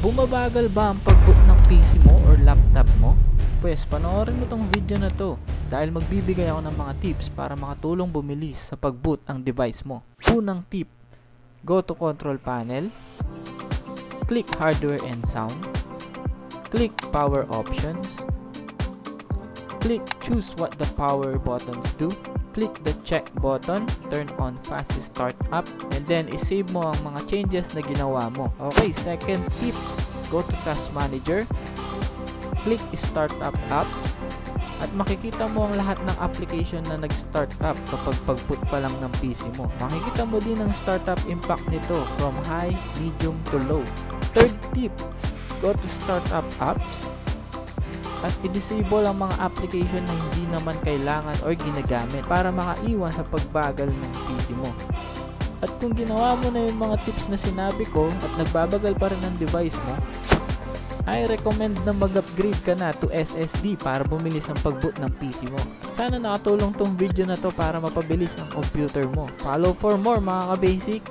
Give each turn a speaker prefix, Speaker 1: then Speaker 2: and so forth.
Speaker 1: Bumabagal ba ang pag-boot ng PC mo or laptop mo? Pwes, panoorin mo tong video na to dahil magbibigay ako ng mga tips para makatulong bumilis sa pag-boot ang device mo. Unang tip, go to control panel, click hardware and sound, click power options, click choose what the power buttons do, click the check button, turn on fast start up, and then isave mo ang mga changes na ginawa mo. Okay, second tip, go to task manager, click start up apps, at makikita mo ang lahat ng application na nag-start up kapag pag-boot pa lang ng PC mo. Makikita mo din ang startup impact nito from high, medium to low. Third tip, go to startup apps at i-disable ang mga application na hindi naman kailangan or ginagamit para makaiwan sa pagbagal ng PC mo. At kung ginawa mo na yung mga tips na sinabi ko at nagbabagal pa rin ang device mo, I recommend na mag-upgrade ka na to SSD para bumilis ang pag-boot ng PC mo. At sana nakatulong tong video na to para mapabilis ang computer mo. Follow for more mga ka-basic!